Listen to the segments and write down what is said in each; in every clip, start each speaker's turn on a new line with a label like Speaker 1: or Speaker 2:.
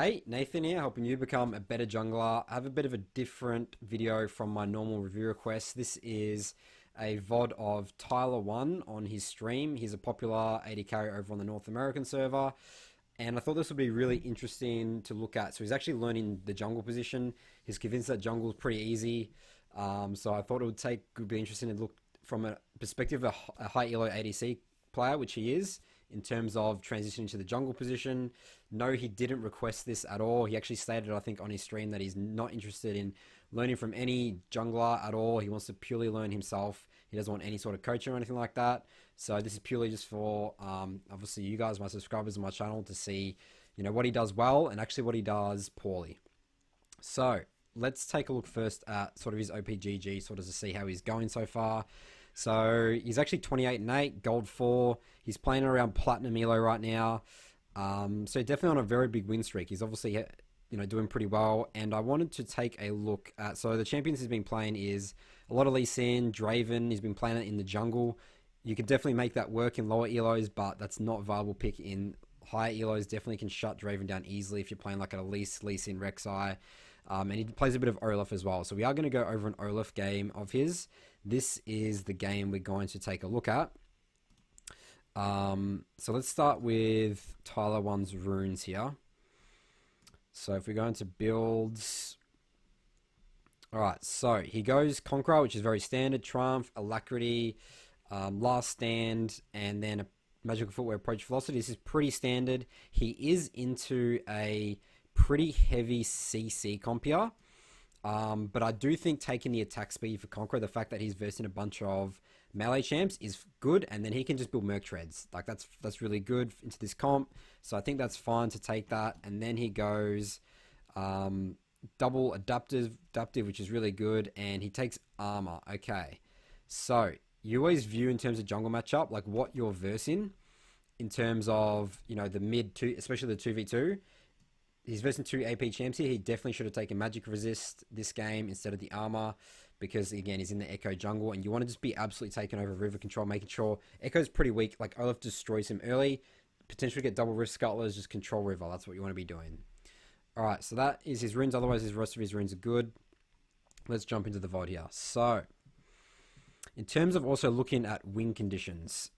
Speaker 1: Hey, Nathan here, helping you become a better jungler. I have a bit of a different video from my normal review requests. This is a VOD of Tyler1 on his stream. He's a popular AD carry over on the North American server, and I thought this would be really interesting to look at. So he's actually learning the jungle position. He's convinced that jungle is pretty easy. So I thought would be interesting to look from a perspective of a high elo ADC player, which he is, in terms of transitioning to the jungle position. No, he didn't request this at all. He actually stated, I think, on his stream that he's not interested in learning from any jungler at all. He wants to purely learn himself. He doesn't want any sort of coaching or anything like that. So this is purely just for, obviously, you guys, my subscribers on my channel, to see, what he does well and actually what he does poorly. So let's take a look first at sort of his OPGG, sort of to see how he's going so far. So he's actually 28 and 8, gold 4. He's playing around platinum elo right now. So definitely on a very big win streak. He's obviously, doing pretty well. And I wanted to take a look at, so the champions he's been playing is a lot of Lee Sin, Draven. He's been playing it in the jungle. You could definitely make that work in lower elos, but that's not a viable pick in higher elos. Definitely can shut Draven down easily if you're playing like at a Lee Sin, Rek'Sai. And he plays a bit of Olaf as well. So we are going to go over an Olaf game of his. This is the game we're going to take a look at. So let's start with Tyler1's runes here. So if we go into builds, alright, so he goes Conqueror, which is very standard, Triumph, Alacrity, Last Stand, and then a Magical Footwear Approach Velocity. This is pretty standard. He is into a pretty heavy CC comp here. But I do think taking the attack speed for Conqueror, the fact that he's versing a bunch of melee champs, is good, and then he can just build Merc Treads. Like that's really good into this comp. So I think that's fine to take that. And then he goes double adaptive, which is really good, and he takes armor. Okay, so you always view in terms of jungle matchup like what you're versing in terms of the mid two, especially the 2v2. He's versing 2 AP champs here. He definitely should have taken Magic Resist this game instead of the armor, because again, he's in the Echo jungle, and you want to just be absolutely taking over river control, making sure Echo's pretty weak. Like Olaf destroys him early, potentially get double rift scuttlers, just control river. That's what you want to be doing. Alright, so that is his runes. Otherwise, his rest of his runes are good. Let's jump into the VOD here. So, in terms of also looking at win conditions,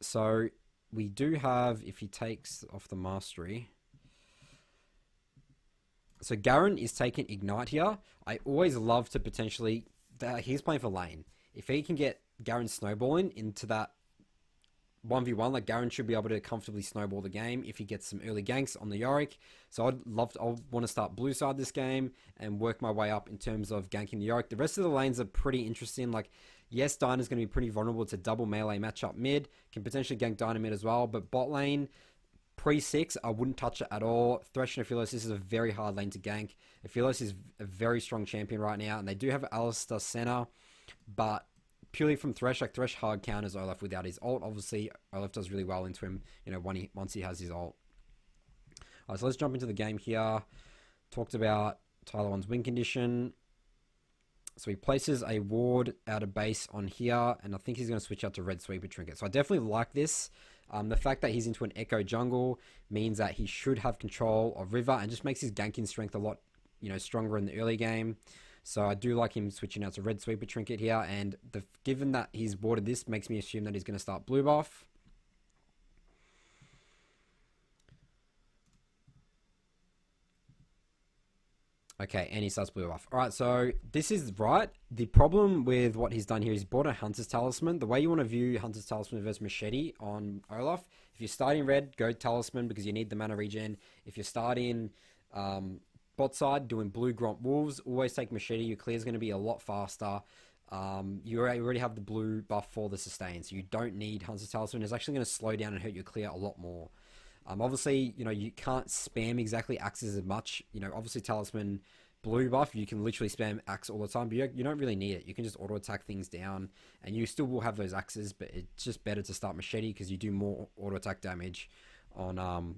Speaker 1: so we do have, if he takes off the mastery, so Garen is taking Ignite here. I always love to potentially, he's playing for lane. If he can get Garen snowballing into that 1v1, like Garen should be able to comfortably snowball the game if he gets some early ganks on the Yorick. So I want to start blue side this game and work my way up in terms of ganking the Yorick. The rest of the lanes are pretty interesting. Like, yes, Dyna's going to be pretty vulnerable to double melee matchup mid. Can potentially gank Dyna mid as well, but bot lane, pre-6, I wouldn't touch it at all. Thresh and Aphilos, this is a very hard lane to gank. Aphilos is a very strong champion right now, and they do have Alistar center, but purely from Thresh, like Thresh hard counters Olaf without his ult. Obviously, Olaf does really well into him, once he has his ult. Alright, so let's jump into the game here. Talked about Tyler1's win condition. So he places a ward out of base on here, and I think he's going to switch out to Red Sweeper Trinket. So I definitely like this. The fact that he's into an Echo jungle means that he should have control of river, and just makes his ganking strength a lot, stronger in the early game. So I do like him switching out to Red Sweeper Trinket here, and given that he's warded this, makes me assume that he's going to start blue buff. Okay, and he starts blue buff. Alright, so this is right. The problem with what he's done here is bought a Hunter's Talisman. The way you want to view Hunter's Talisman versus Machete on Olaf, if you're starting red, go Talisman because you need the mana regen. If you're starting bot side, doing blue Gromp Wolves, always take Machete. Your clear is going to be a lot faster. You already have the blue buff for the sustain, so you don't need Hunter's Talisman. It's actually going to slow down and hurt your clear a lot more. Obviously, you can't spam exactly axes as much. Obviously Talisman blue buff, you can literally spam axe all the time, but you don't really need it. You can just auto attack things down, and you still will have those axes, but it's just better to start Machete because you do more auto attack damage on,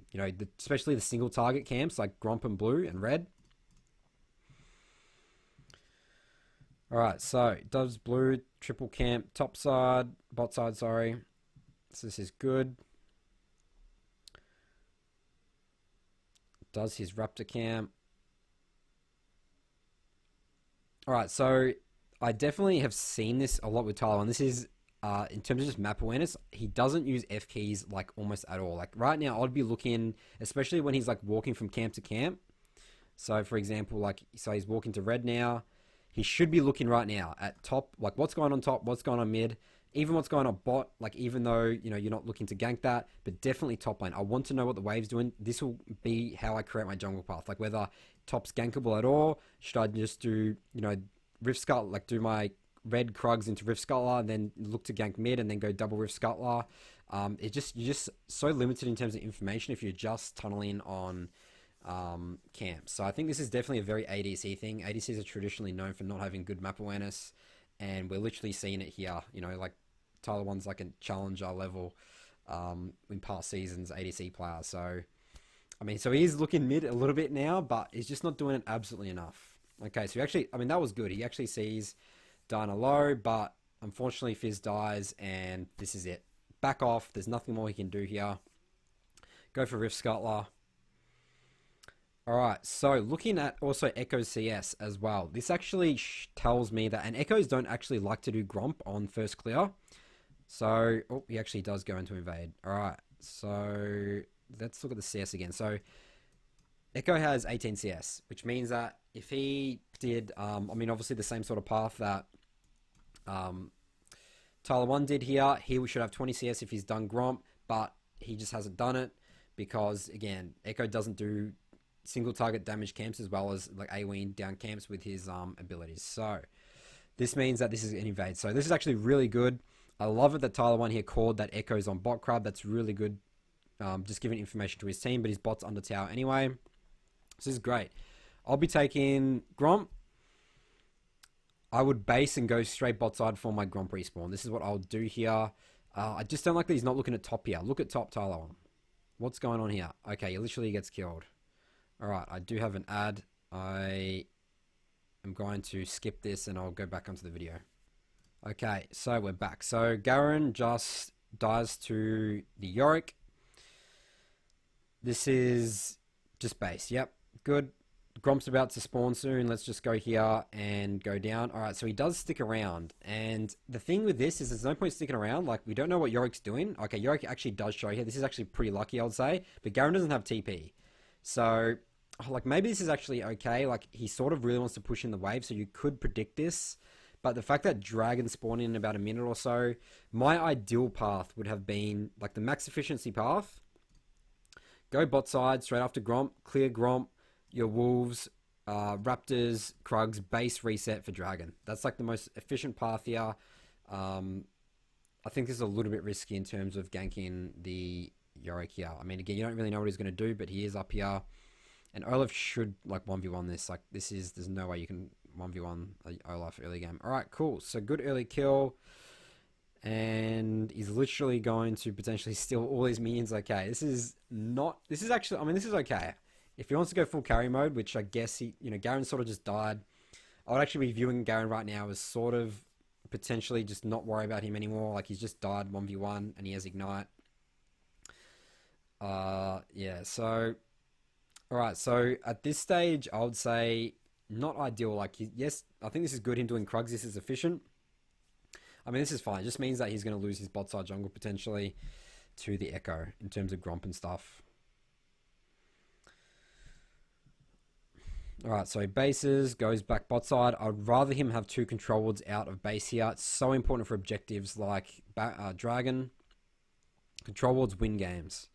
Speaker 1: especially the single target camps like Gromp and blue and red. Alright, so does blue triple camp top side, bot side, sorry. So this is good. Does his Raptor camp. All right, so I definitely have seen this a lot with Tyler, and this is in terms of just map awareness. He doesn't use F keys like almost at all. Like right now, I'd be looking, especially when he's like walking from camp to camp. So for example, like so he's walking to red now. He should be looking right now at top, like what's going on top, what's going on mid, even what's going on bot. Like even though you're not looking to gank that, but definitely top lane. I want to know what the wave's doing. This will be how I create my jungle path. Like whether top's gankable at all. Should I just do Rift Scuttle, like do my red Krugs into Rift Scuttler and then look to gank mid and then go double Rift Scuttler. You're just so limited in terms of information if you're just tunneling on camps. So I think this is definitely a very ADC thing. ADCs are traditionally known for not having good map awareness, and we're literally seeing it here. Like Tyler1's like a challenger level in past seasons ADC player. So I mean, so he is looking mid a little bit now, but he's just not doing it absolutely enough. Okay, so he actually, I mean, that was good. He actually sees Diana low, but unfortunately Fizz dies, and this is it. Back off. There's nothing more he can do here. Go for Rift Scuttler. Alright, so looking at also Echo CS as well. This actually tells me that, and Echoes don't actually like to do Gromp on first clear. So, oh, he actually does go into invade. Alright, so let's look at the CS again. So, Echo has 18 CS, which means that if he did, I mean, obviously the same sort of path that Tyler1 did here, he should have 20 CS if he's done Gromp, but he just hasn't done it because, again, Echo doesn't do single target damage camps as well as like AoE down camps with his abilities. So this means that this is an invade. So this is actually really good. I love it that Tyler1 here called that Echo's on bot crab. That's really good. Just giving information to his team, but his bot's under tower anyway. So this is great. I'll be taking Gromp. I would base and go straight bot side for my Gromp respawn. This is what I'll do here. I just don't like that he's not looking at top here. Look at top, Tyler1. What's going on here? Okay, he literally gets killed. Alright, I do have an ad. I am going to skip this and I'll go back onto the video. Okay, so we're back. So Garen just dies to the Yorick. This is just base. Yep, good. Gromp's about to spawn soon. Let's just go here and go down. Alright, so he does stick around. And the thing with this is there's no point sticking around. Like, we don't know what Yorick's doing. Okay, Yorick actually does show here. This is actually pretty lucky, I would say. But Garen doesn't have TP. So like maybe this is actually okay. Like he sort of really wants to push in the wave, so you could predict this. But the fact that Dragon spawned in about a minute or so, my ideal path would have been like the max efficiency path. Go bot side straight after Gromp, clear Gromp, your Wolves, Raptors, Krugs, base reset for Dragon. That's like the most efficient path here. I think this is a little bit risky in terms of ganking the Yorick here. I mean, again, you don't really know what he's going to do, but he is up here. And Olaf should like 1v1 this. Like there's no way you can 1v1 Olaf early game. All right, cool. So good early kill. And he's literally going to potentially steal all these minions. Okay, this is actually, I mean, this is okay. If he wants to go full carry mode, which I guess Garen sort of just died. I would actually be viewing Garen right now as sort of potentially just not worry about him anymore. Like he's just died 1v1 and he has Ignite. Yeah, so alright, so at this stage I would say not ideal. Like yes, I think this is good, him doing Krugs. This is efficient. I mean, this is fine. It just means that he's going to lose his bot side jungle potentially to the Echo in terms of Gromp and stuff. Alright, so he bases, goes back bot side. I'd rather him have 2 control wards out of base here. It's so important for objectives like Dragon. Control wards win games.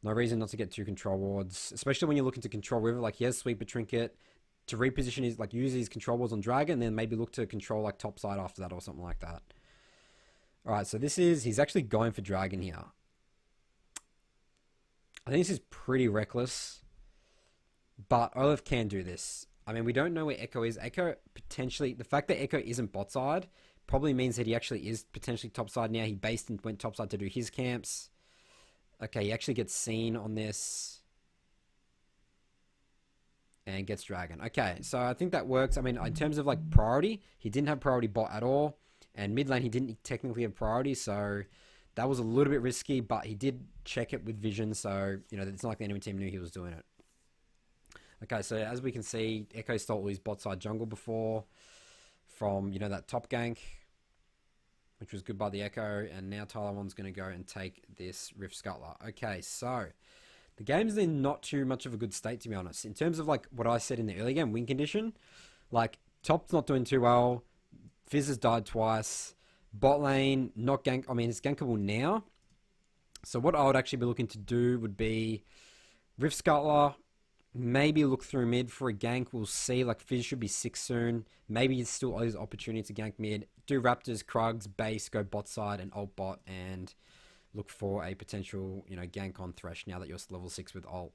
Speaker 1: No reason not to get 2 control wards, especially when you're looking to control River. Like he has Sweeper Trinket to reposition his, like use his control wards on Dragon, and then maybe look to control like top side after that or something like that. Alright, so he's actually going for Dragon here. I think this is pretty reckless, but Olaf can do this. I mean, we don't know where Echo is. Echo potentially, the fact that Echo isn't bot side probably means that he actually is potentially top side now. He based and went top side to do his camps. Okay, he actually gets seen on this and gets Dragon. Okay, so I think that works. I mean, in terms of like priority, he didn't have priority bot at all, and mid lane he didn't technically have priority, so that was a little bit risky, but he did check it with vision, so it's not like the enemy team knew he was doing it. Okay, so as we can see, Echo stole his bot side jungle before from, that top gank, which was good by the Echo, and now Tyler1's going to go and take this Rift Scuttler. Okay, so the game's in not too much of a good state, to be honest. In terms of like what I said in the early game, win condition, like top's not doing too well. Fizz has died twice. Bot lane, not gank. I mean, it's gankable now. So what I would actually be looking to do would be Rift Scuttler, maybe look through mid for a gank. We'll see. Like Fizz should be 6 soon. Maybe it's still always opportunity to gank mid. Do Raptors, Krugs, base, go bot side and ult bot, and look for a potential, gank on Thresh now that you're level 6 with ult.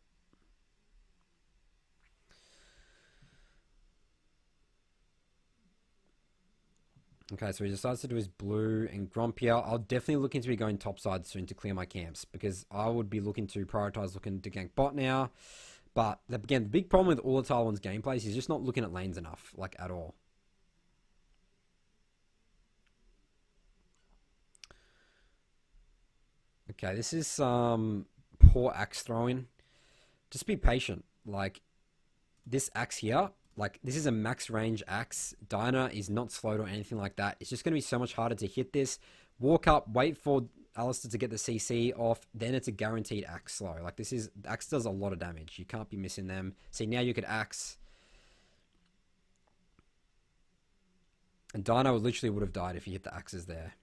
Speaker 1: Okay, so he decides to do his blue and Gromp here. I'll definitely look into going topside soon to clear my camps, because I would be looking to prioritize looking to gank bot now. But again, the big problem with all of Tyler1's gameplay is he's just not looking at lanes enough, like at all. Okay, this is some poor axe throwing. Just be patient. Like, this axe here, like, this is a max range axe. Diana is not slowed or anything like that. It's just going to be so much harder to hit this. Walk up, wait for Alistair to get the CC off, then it's a guaranteed axe slow. Like, the axe does a lot of damage. You can't be missing them. See, now you could axe. And Dino literally would have died if he hit the axes there.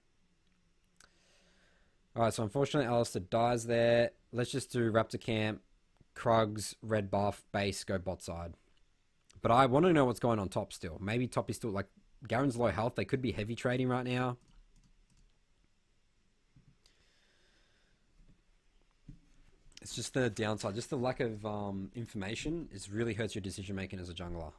Speaker 1: Alright, so unfortunately Alistair dies there. Let's just do Raptor Camp, Krugs, red buff, base, go bot side. But I want to know what's going on top still. Maybe top is still, like, Garen's low health. They could be heavy trading right now. It's just the downside. Just the lack of information really hurts your decision making as a jungler.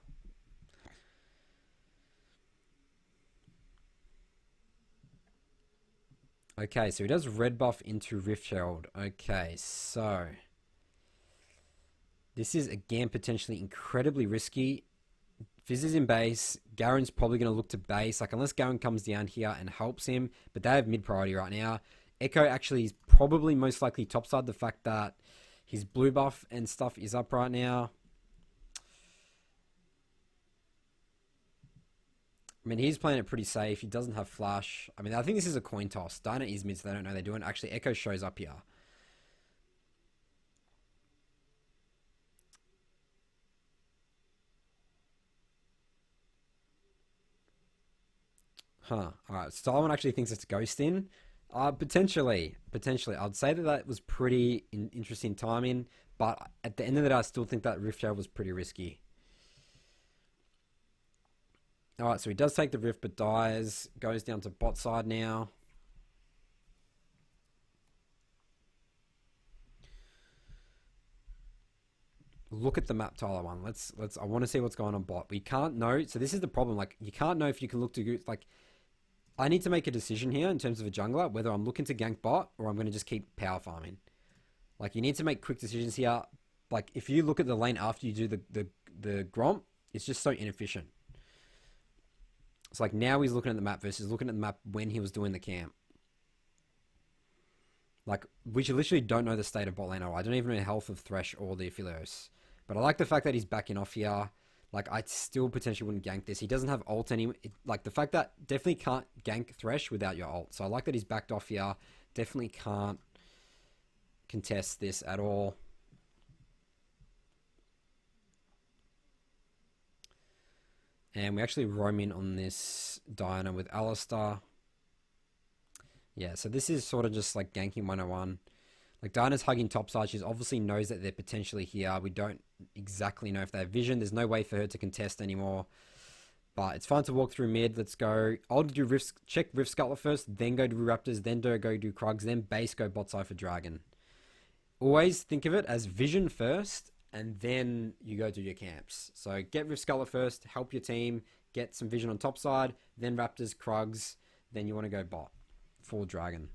Speaker 1: Okay, so he does red buff into Rift Herald. Okay, so this is again potentially incredibly risky. Fizz is in base. Garen's probably going to look to base, like unless Garen comes down here and helps him, but they have mid priority right now. Echo actually is probably most likely topside. The fact that his blue buff and stuff is up right now. I mean, he's playing it pretty safe. He doesn't have flash. I mean, I think this is a coin toss. Dinah is mid, so they don't know they're doing. Actually, Echo shows up here. Huh. Alright, so Tyler1 actually thinks it's Ghost in. Potentially. I'd say that was pretty interesting timing, but at the end of the day, I still think that Rift Herald was pretty risky. Alright, so he does take the Rift, but dies. Goes down to bot side now. Look at the map, Tyler1. Let's. I want to see what's going on bot. We can't know. So this is the problem. Like, you can't know if you can look to like. I need to make a decision here in terms of a jungler, whether I'm looking to gank bot or I'm going to just keep power farming. Like, you need to make quick decisions here. Like, if you look at the lane after you do the Gromp, it's just so inefficient. It's like now he's looking at the map versus looking at the map when he was doing the camp. Like, we literally don't know the state of bot lane at all. I don't even know the health of Thresh or the Aphelios. But I like the fact that he's backing off here. Like, I still potentially wouldn't gank this. He doesn't have ult anymore. Like, the fact that definitely can't gank Thresh without your ult. So I like that he's backed off here. Definitely can't contest this at all. And we actually roam in on this Diana with Alistair. Yeah, so this is sort of just like ganking 101. Like, Diana's hugging topside. She obviously knows that they're potentially here. We don't exactly know if they have vision. There's no way for her to contest anymore. But it's fine to walk through mid. Let's go. I'll do check Rift Scuttler first, then go to Raptors, then go do Krugs, then base go bot side for Dragon. Always think of it as vision first, and then you go do your camps. So get Rift Scuttler first, help your team, get some vision on top side, then Raptors, Krugs, then you want to go bot for Dragon.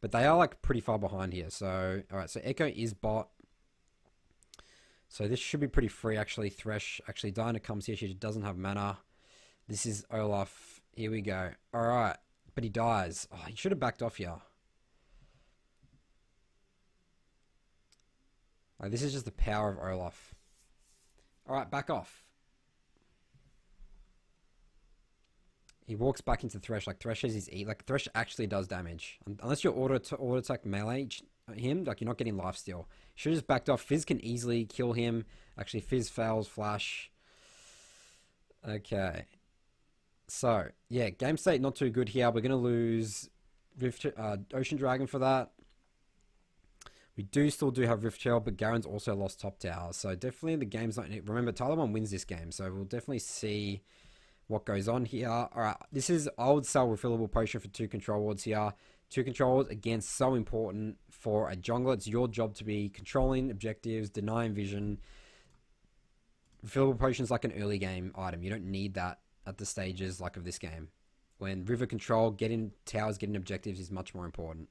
Speaker 1: But they are like pretty far behind here. So, alright, so Echo is bot. So this should be pretty free actually. Thresh, actually Diana comes here, she doesn't have mana. This is Olaf. Here we go. Alright, but he dies. Oh, he should have backed off here. Like, this is just the power of Olaf. Alright, back off. He walks back into Thresh. Like, Thresh has his E. Like, Thresh actually does damage. Unless you're auto attack melee him, like, you're not getting lifesteal. Should have just backed off. Fizz can easily kill him. Actually, Fizz fails Flash. Okay. So, yeah, game state not too good here. We're going to lose Ocean Dragon for that. We still do have Rift Shell, but Garen's also lost top tower. So definitely the game's not... Remember, Tyler1 wins this game. So we'll definitely see what goes on here. Alright, this is... I would sell refillable potion for 2 control wards here. 2 control wards, again, so important for a jungler. It's your job to be controlling objectives, denying vision. Refillable potion's like an early game item. You don't need that at the stages like of this game. When river control, getting towers, getting objectives is much more important.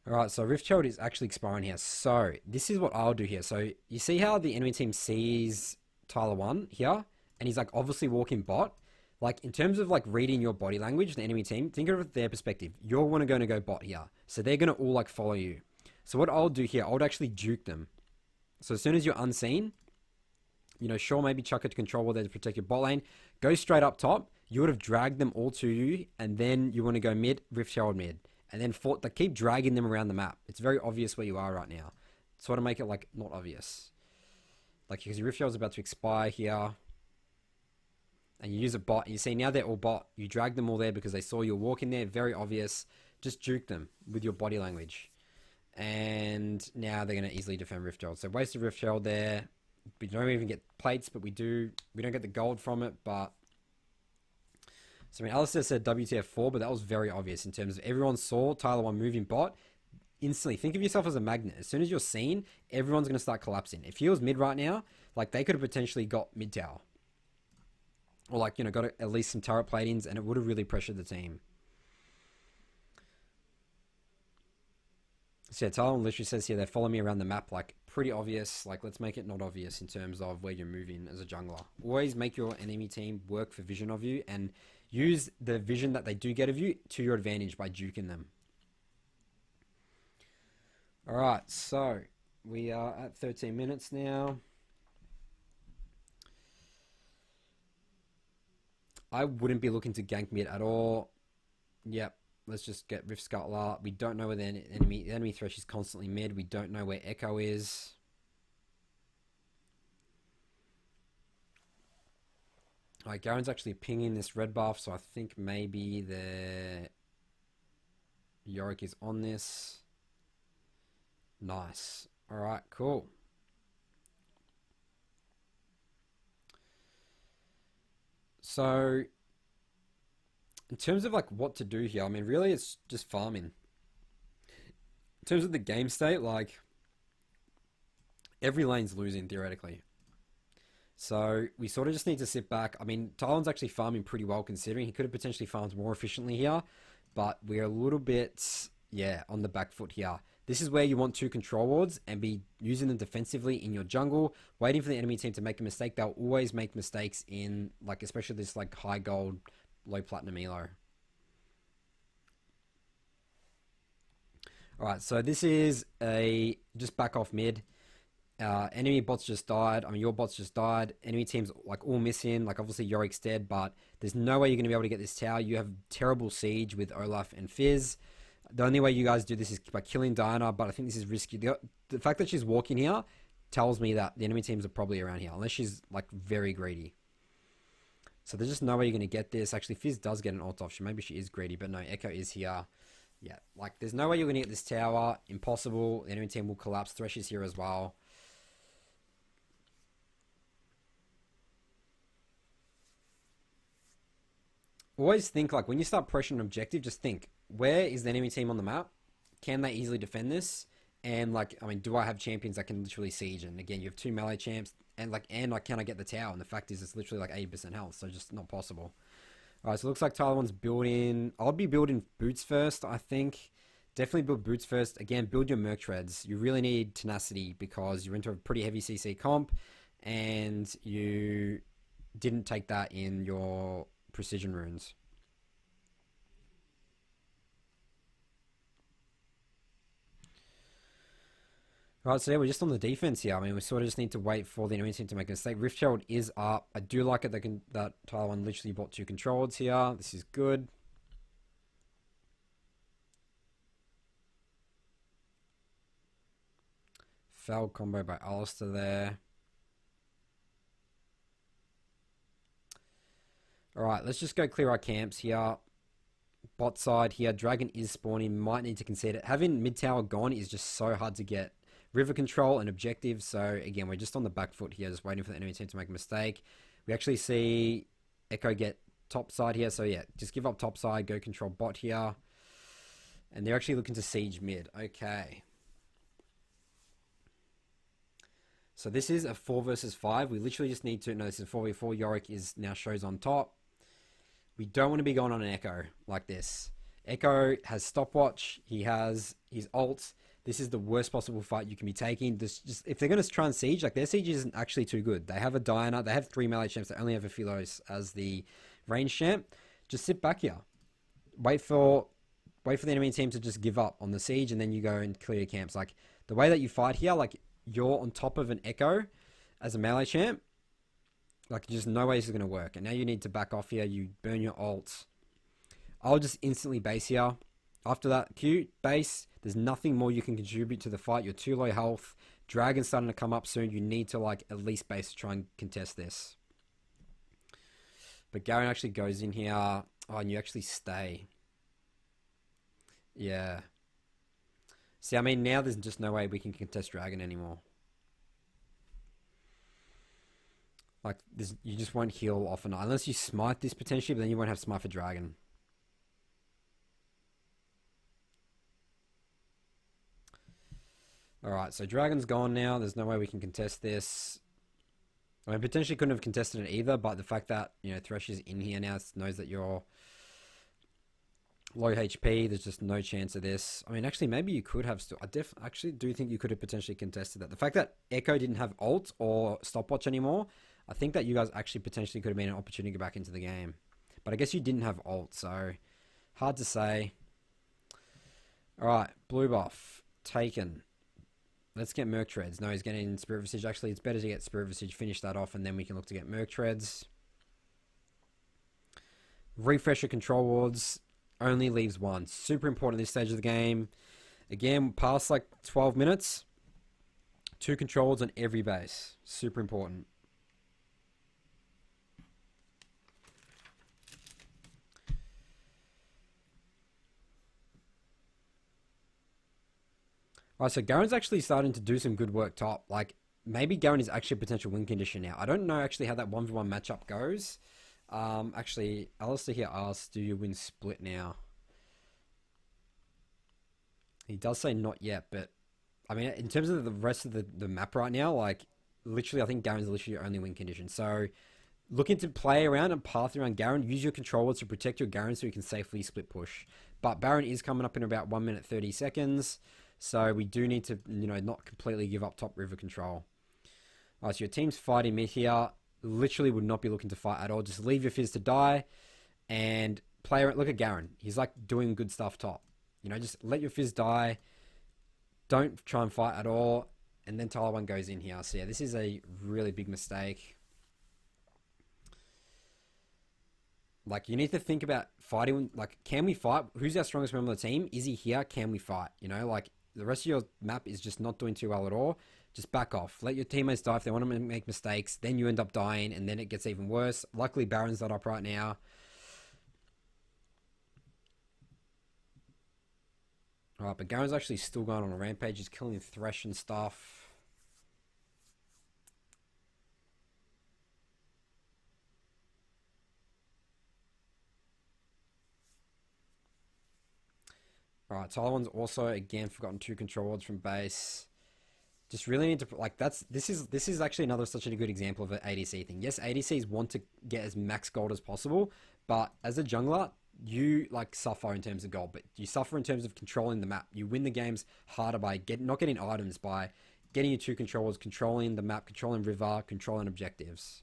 Speaker 1: Alright, so Rift Child is actually expiring here. So, this is what I'll do here. So, you see how the enemy team sees Tyler1 here? And he's like obviously walking bot. Like, in terms of like reading your body language, the enemy team, think of it from their perspective. You're going to go bot here. So, they're going to all like follow you. So, what I'll do here, I would actually juke them. So, as soon as you're unseen, you know, sure, maybe chuck it to control wall there to protect your bot lane. Go straight up top. You would have dragged them all to you. And then you want to go mid, Rift Child mid. And then keep dragging them around the map. It's very obvious where you are right now. Sort of make it like not obvious. Like because your Rift Shell is about to expire here. And you use a bot. You see now they're all bot. You drag them all there because they saw you walking there. Very obvious. Just juke them with your body language. And now they're going to easily defend Rift Shell. So wasted Rift Shell there. We don't even get plates, but we don't get the gold from it, but... So, I mean, Alistair said WTF4, but that was very obvious in terms of everyone saw Tyler1 moving bot. Instantly, think of yourself as a magnet. As soon as you're seen, everyone's going to start collapsing. If he was mid right now, like, they could have potentially got mid tower. Or, like, you know, got at least some turret platings, and it would have really pressured the team. So, yeah, Tyler1 literally says here, they follow me around the map, like, pretty obvious. Like, let's make it not obvious in terms of where you're moving as a jungler. Always make your enemy team work for vision of you, and... use the vision that they do get of you to your advantage by juking them. Alright, so we are at 13 minutes now. I wouldn't be looking to gank mid at all. Yep, let's just get Rift Scuttler. We don't know where the enemy Thresh is constantly mid. We don't know where Echo is. Alright, Garen's actually pinging this red buff, so I think maybe the Yorick is on this. Nice. Alright, cool. So, in terms of like what to do here, I mean, really it's just farming. In terms of the game state, like, every lane's losing theoretically. So we sort of just need to sit back. I mean, Tyler1's actually farming pretty well considering. He could have potentially farmed more efficiently here, but we're a little bit, yeah, on the back foot here. This is where you want 2 control wards and be using them defensively in your jungle, waiting for the enemy team to make a mistake. They'll always make mistakes in, like, especially this, like, high gold, low platinum elo. Alright, so this is just back off mid. Enemy bots just died. I mean, your bots just died. Enemy team's like all missing. Like obviously Yorick's dead, but there's no way you're going to be able to get this tower. You have terrible siege with Olaf and Fizz. The only way you guys do this is by killing Diana, but I think this is risky. The fact that she's walking here tells me that the enemy teams are probably around here, unless she's like very greedy. So there's just no way you're going to get this. Actually, Fizz does get an ult off. Maybe she is greedy, but no, Echo is here. Yeah, like there's no way you're going to get this tower. Impossible. The enemy team will collapse. Thresh is here as well. Always think, like, when you start pressuring an objective, just think, where is the enemy team on the map? Can they easily defend this? And, like, I mean, do I have champions that can literally siege? And, again, you have 2 melee champs, and, like, can I get the tower? And the fact is, it's literally, like, 80% health, so just not possible. Alright, so it looks like Tyler1's building... I'll be building boots first, I think. Definitely build boots first. Again, build your merc treads. You really need tenacity, because you're into a pretty heavy CC comp, and you didn't take that in your precision runes. Right, so yeah, we're just on the defense here. I mean, we sort of just need to wait for the enemy team to make a mistake. Rift Herald is up. I do like it that Tyler1 literally bought 2 controls here. This is good. Foul combo by Alistair there. Alright, let's just go clear our camps here. Bot side here, Dragon is spawning, might need to concede it. Having mid tower gone is just so hard to get river control and objectives. So again, we're just on the back foot here, just waiting for the enemy team to make a mistake. We actually see Echo get top side here. So yeah, just give up top side, go control bot here. And they're actually looking to siege mid. Okay. So this is a 4 versus 5. We literally just need to, no, this is 4v4. Yorick is now shows on top. We don't want to be going on an Echo like this. Echo has stopwatch. He has his ult. This is the worst possible fight you can be taking. Just if they're going to try and siege, like their siege isn't actually too good. They have a Diana. They have 3 melee champs. They only have a Philos as the range champ. Just sit back here. Wait for the enemy team to just give up on the siege, and then you go and clear your camps. Like the way that you fight here, like you're on top of an Echo as a melee champ. Like, just no way this is going to work. And now you need to back off here. You burn your ult. I'll just instantly base here. After that, Q, base. There's nothing more you can contribute to the fight. You're too low health. Dragon's starting to come up soon. You need to, like, at least base to try and contest this. But Garen actually goes in here. Oh, and you actually stay. Yeah. See, I mean, now there's just no way we can contest Dragon anymore. Like, this, you just won't heal often. Unless you smite this potentially, but then you won't have smite for Dragon. Alright, so Dragon's gone now. There's no way we can contest this. I mean, potentially couldn't have contested it either, but the fact that, you know, Thresh is in here now, knows that you're low HP, there's just no chance of this. I mean, actually, maybe you could have still... I actually do think you could have potentially contested that. The fact that Echo didn't have ult or stopwatch anymore, I think that you guys actually potentially could have been an opportunity to go back into the game. But I guess you didn't have ult, so hard to say. Alright, blue buff. Taken. Let's get Merc Treads. No, he's getting Spirit Visage. Actually, it's better to get Spirit Visage, finish that off, and then we can look to get Merc Treads. Refresher Control Wards. Only leaves 1. Super important at this stage of the game. Again, past like 12 minutes. 2 control wards on every base. Super important. Alright, so Garen's actually starting to do some good work top. Like, maybe Garen is actually a potential win condition now. I don't know actually how that 1v1 matchup goes. Actually, Alistair here asks, do you win split now? He does say not yet, but I mean, in terms of the rest of the map right now, like, literally, I think Garen's literally your only win condition. So, looking to play around and path around Garen, use your controllers to protect your Garen so you can safely split push. But Baron is coming up in about 1 minute 30 seconds. So we do need to, you know, not completely give up top river control. Alright, so your team's fighting mid here. Literally would not be looking to fight at all. Just leave your Fizz to die and play around. Look at Garen. He's like doing good stuff top. You know, just let your Fizz die. Don't try and fight at all. And then Tyler1 goes in here. So yeah, this is a really big mistake. Like, you need to think about fighting. Like, can we fight? Who's our strongest member of the team? Is he here? Can we fight? You know, like, the rest of your map is just not doing too well at all. Just back off. Let your teammates die if they want to make mistakes. Then you end up dying, and then it gets even worse. Luckily, Baron's not up right now. Alright, but Garen's actually still going on a rampage. He's killing Thresh and stuff. Alright, Tyler1's also, again, forgotten 2 control wards from base. Just really need to, like, this is actually another such a good example of an ADC thing. Yes, ADCs want to get as max gold as possible, but as a jungler, you, like, suffer in terms of gold, but you suffer in terms of controlling the map. You win the games harder by not getting items, by getting your 2 controllers, controlling the map, controlling river, controlling objectives.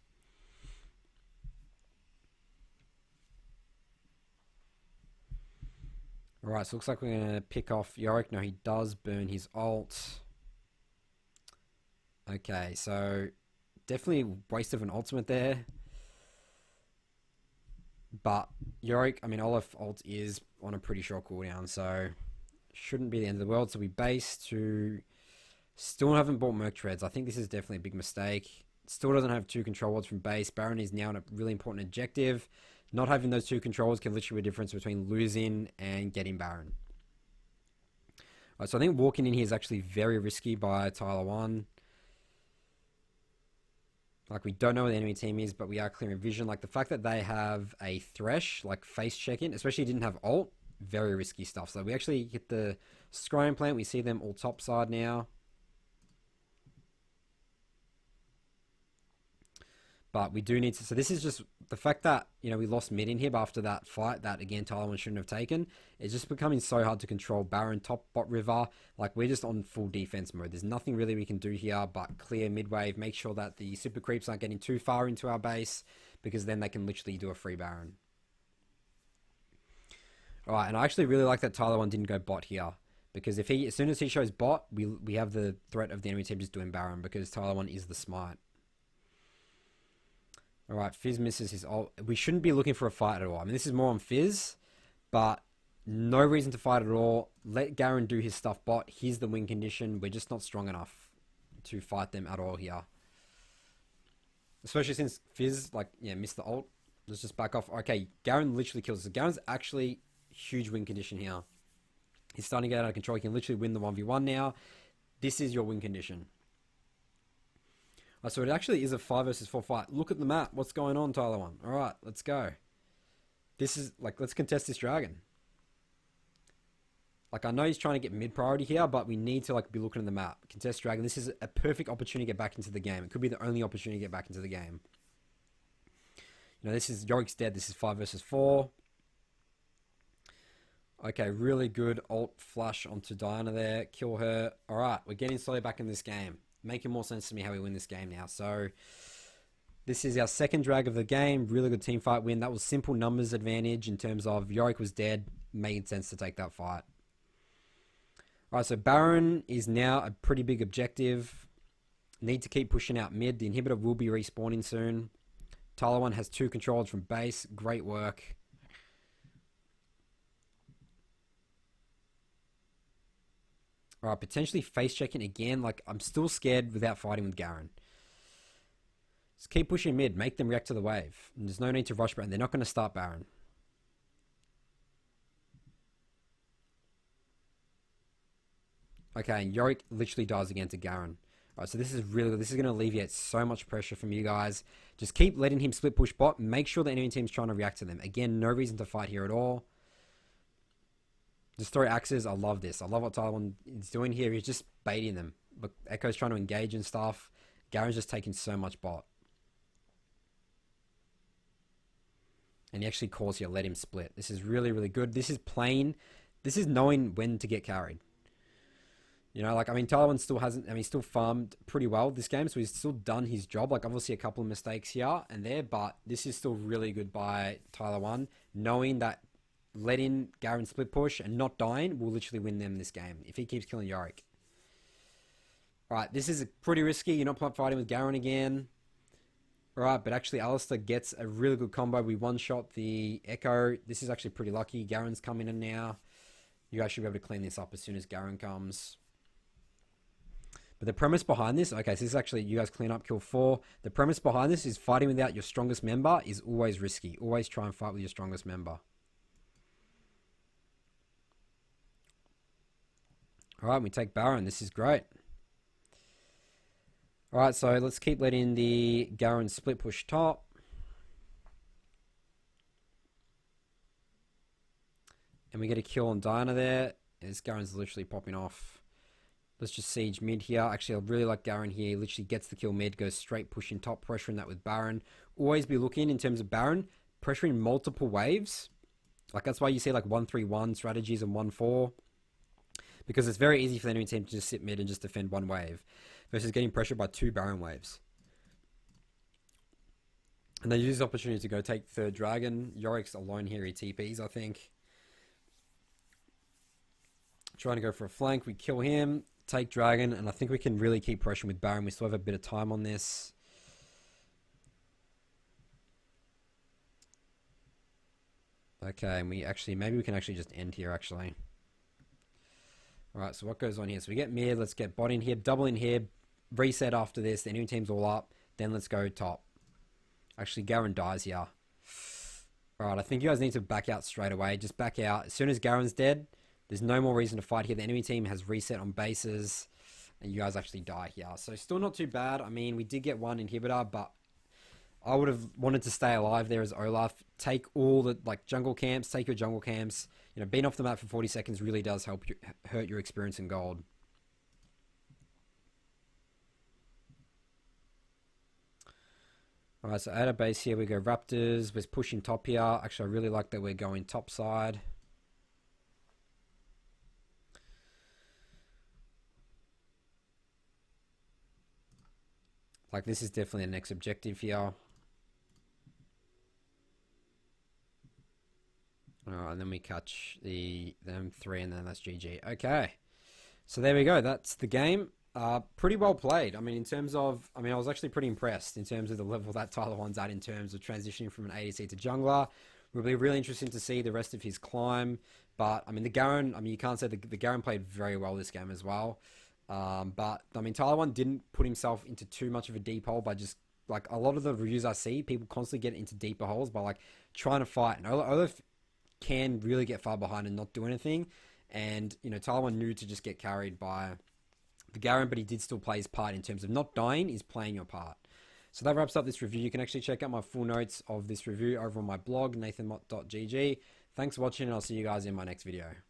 Speaker 1: Alright, so looks like we're going to pick off Yorick. No, he does burn his ult. Okay, so definitely waste of an ultimate there. But Yorick, I mean, Olaf ult is on a pretty short cooldown, so shouldn't be the end of the world. So we base to... Still haven't bought Merc Treads. I think this is definitely a big mistake. Still doesn't have 2 control wards from base. Baron is now a really important objective. Not having those 2 controls can literally be a difference between losing and getting Baron. Right, so I think walking in here is actually very risky by Tyler1. Like, we don't know what the enemy team is, but we are clearing vision. Like, the fact that they have a Thresh, like, face check-in, especially didn't have ult, very risky stuff. So we actually get the scrying plant. We see them all topside now. But we do need to... So this is just the fact that, you know, we lost mid in here after that fight that, again, Tyler1 shouldn't have taken. It's just becoming so hard to control Baron, top, bot, river. Like, we're just on full defense mode. There's nothing really we can do here but clear mid wave. Make sure that the super creeps aren't getting too far into our base, because then they can literally do a free Baron. Alright, and I actually really like that Tyler1 didn't go bot here. Because if he, as soon as he shows bot, we have the threat of the enemy team just doing Baron, because Tyler1 is the smite. Alright, Fizz misses his ult. We shouldn't be looking for a fight at all. I mean, this is more on Fizz, but no reason to fight at all. Let Garen do his stuff bot. Here's the win condition. We're just not strong enough to fight them at all here. Especially since Fizz, like, yeah, missed the ult. Let's just back off. Okay, Garen literally kills us. So Garen's actually huge win condition here. He's starting to get out of control. He can literally win the 1v1 now. This is your win condition. So it actually is a 5 versus 4 fight. Look at the map. What's going on, Tyler1? Alright, let's go. This is, like, let's contest this dragon. Like, I know he's trying to get mid priority here, but we need to, like, be looking at the map. Contest dragon. This is a perfect opportunity to get back into the game. It could be the only opportunity to get back into the game. You know, this is, Yorick's dead. This is 5 versus 4. Okay, really good ult flush onto Diana there. Kill her. Alright, we're getting slowly back in this game. Making more sense to me how we win this game now. So this is our second drag of the game. Really good team fight win. That was simple numbers advantage in terms of Yorick was dead. Made sense to take that fight. Alright, so Baron is now a pretty big objective. Need to keep pushing out mid. The inhibitor will be respawning soon. Tyler1 has 2 controls from base. Great work. Alright, potentially face checking again. Like, I'm still scared without fighting with Garen. Just keep pushing mid. Make them react to the wave. And there's no need to rush Baron. They're not going to start Baron. Okay, and Yorick literally dies again to Garen. Alright, so this is really good. This is going to alleviate so much pressure from you guys. Just keep letting him split push bot. Make sure the enemy team's trying to react to them. Again, no reason to fight here at all. Just throw axes. I love this. I love what Tyler1 is doing here. He's just baiting them. Look, Echo's trying to engage and stuff. Garen's just taking so much bot. And he actually calls here, let him split. This is really, really good. This is playing. This is knowing when to get carried. You know, like, I mean, Tyler1 still hasn't, I mean, he's still farmed pretty well this game, so he's still done his job. Like, obviously a couple of mistakes here and there, but this is still really good by Tyler1, knowing that letting Garen split push and not dying will literally win them this game if he keeps killing Yorick. Alright, this is pretty risky. You're not fighting with Garen again. Alright, but actually Alistair gets a really good combo. We one-shot the Echo. This is actually pretty lucky. Garen's coming in now. You guys should be able to clean this up as soon as Garen comes. But the premise behind this, okay, so this is actually, you guys clean up, kill 4. The premise behind this is fighting without your strongest member is always risky. Always try and fight with your strongest member. Alright, we take Baron. This is great. Alright, so let's keep letting the Garen split push top. And we get a kill on Diana there. As Garen's literally popping off. Let's just siege mid here. Actually, I really like Garen here. He literally gets the kill mid, goes straight pushing top, pressuring that with Baron. Always be looking in terms of Baron, pressuring multiple waves. Like, that's why you see like 1-3-1 strategies and 1-4. Because it's very easy for the enemy team to just sit mid and just defend one wave versus getting pressured by 2 Baron waves. And they use this opportunity to go take third dragon. Yorick's alone here. He TPs, I think. Trying to go for a flank. We kill him, take dragon, and I think we can really keep pressuring with Baron. We still have a bit of time on this. Okay, and maybe we can actually just end here, actually. Alright, so what goes on here? So we get mid, let's get bot in here, double in here, reset after this, the enemy team's all up, then let's go top. Actually, Garen dies here. Alright, I think you guys need to back out straight away. Just back out. As soon as Garen's dead, there's no more reason to fight here. The enemy team has reset on bases, and you guys actually die here. So still not too bad. I mean, we did get one inhibitor, but I would have wanted to stay alive there as Olaf. Take all the jungle camps, take your jungle camps. You know, being off the map for 40 seconds really does help you, hurt your experience in gold. Alright, so at a base here we go Raptors. We're pushing top here. Actually, I really like that we're going top side. Like, this is definitely the next objective here. And then we catch them 3, and then that's GG. Okay, so there we go. That's the game. Pretty well played. I mean, I was actually pretty impressed in terms of the level that Tyler1's at in terms of transitioning from an ADC to jungler. It'll be really interesting to see the rest of his climb. But I mean, the Garen. I mean, you can't say the Garen played very well this game as well. But I mean, Tyler1 didn't put himself into too much of a deep hole by just like a lot of the reviews I see. People constantly get into deeper holes by like trying to fight. And Olaf can really get far behind and not do anything. And, you know, Tyler1 knew to just get carried by the Garen, but he did still play his part in terms of not dying is playing your part. So that wraps up this review. You can actually check out my full notes of this review over on my blog, nathanmott.gg. Thanks for watching, and I'll see you guys in my next video.